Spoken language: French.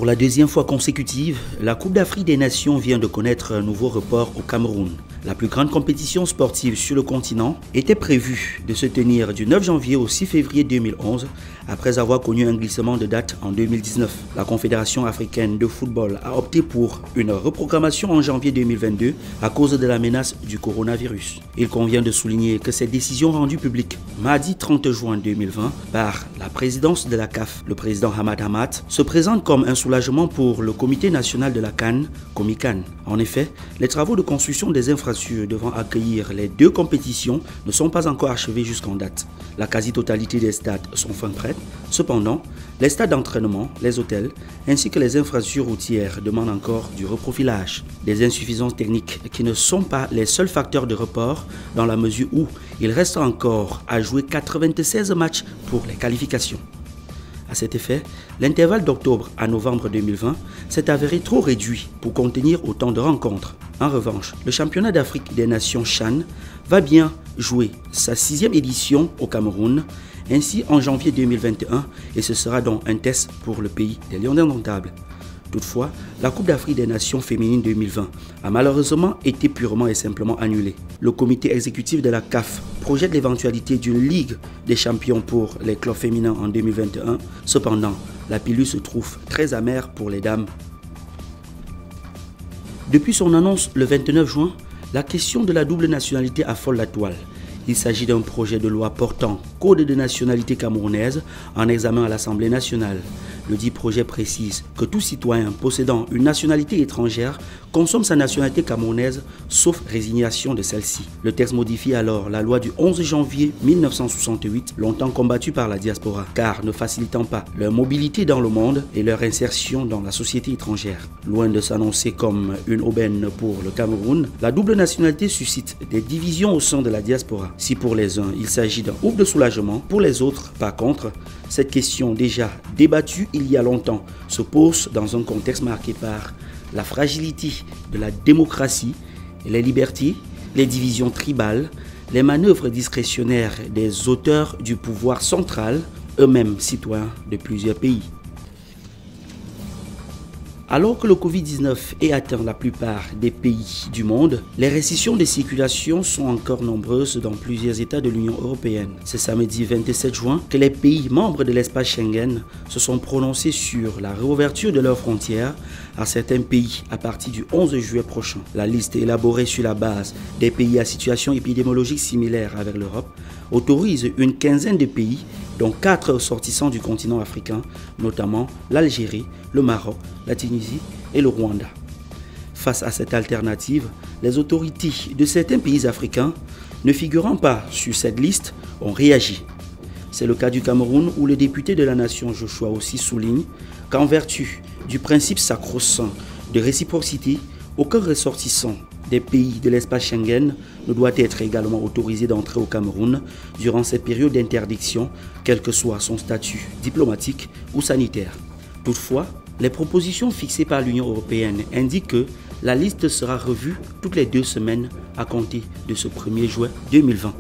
Pour la deuxième fois consécutive, la Coupe d'Afrique des Nations vient de connaître un nouveau report au Cameroun. La plus grande compétition sportive sur le continent était prévue de se tenir du 9 janvier au 6 février 2011, après avoir connu un glissement de date en 2019. La Confédération africaine de football a opté pour une reprogrammation en janvier 2022 à cause de la menace du coronavirus. Il convient de souligner que cette décision rendue publique mardi 30 juin 2020 par la présidence de la CAF, le président Hamad Hamad, se présente comme un soulagement pour le comité national de la CAN, Comican. En effet, les travaux de construction des infrastructures devant accueillir les deux compétitions ne sont pas encore achevés jusqu'en date. La quasi-totalité des stades sont fin prêtes. Cependant, les stades d'entraînement, les hôtels ainsi que les infrastructures routières demandent encore du reprofilage. Des insuffisances techniques qui ne sont pas les seuls facteurs de report dans la mesure où il reste encore à jouer 96 matchs pour les qualifications. À cet effet, l'intervalle d'octobre à novembre 2020 s'est avéré trop réduit pour contenir autant de rencontres. En revanche, le championnat d'Afrique des Nations CHAN va bien jouer sa 6e édition au Cameroun, ainsi en janvier 2021, et ce sera donc un test pour le pays des Lions indomptables. Toutefois, la Coupe d'Afrique des Nations féminines 2020 a malheureusement été purement et simplement annulée. Le comité exécutif de la CAF projette l'éventualité d'une Ligue des champions pour les clubs féminins en 2021. Cependant, la pilule se trouve très amère pour les dames. Depuis son annonce le 29 juin, la question de la double nationalité affole la toile. Il s'agit d'un projet de loi portant code de nationalité camerounaise en examen à l'Assemblée nationale. Le dit projet précise que tout citoyen possédant une nationalité étrangère consomme sa nationalité camerounaise sauf résignation de celle-ci. Le texte modifie alors la loi du 11 janvier 1968, longtemps combattue par la diaspora, car ne facilitant pas leur mobilité dans le monde et leur insertion dans la société étrangère. Loin de s'annoncer comme une aubaine pour le Cameroun, la double nationalité suscite des divisions au sein de la diaspora. Si pour les uns, il s'agit d'un ouf de soulagement, pour les autres, par contre, cette question déjà débattue il y a longtemps se pose dans un contexte marqué par la fragilité de la démocratie, les libertés, les divisions tribales, les manœuvres discrétionnaires des auteurs du pouvoir central, eux-mêmes citoyens de plusieurs pays. Alors que le Covid-19 est atteint la plupart des pays du monde, les restrictions de circulation sont encore nombreuses dans plusieurs États de l'Union européenne. C'est samedi 27 juin que les pays membres de l'espace Schengen se sont prononcés sur la réouverture de leurs frontières à certains pays à partir du 11 juillet prochain. La liste élaborée sur la base des pays à situation épidémiologique similaire avec l'Europe autorise une quinzaine de pays, dont 4 ressortissants du continent africain, notamment l'Algérie, le Maroc, la Tunisie et le Rwanda. Face à cette alternative, les autorités de certains pays africains ne figurant pas sur cette liste ont réagi. C'est le cas du Cameroun où le député de la nation Joshua aussi souligne qu'en vertu du principe sacro-saint de réciprocité, aucun ressortissant des pays de l'espace Schengen ne doit être également autorisé d'entrer au Cameroun durant cette période d'interdiction, quel que soit son statut diplomatique ou sanitaire. Toutefois, les propositions fixées par l'Union européenne indiquent que la liste sera revue toutes les 2 semaines à compter de ce 1er juin 2020.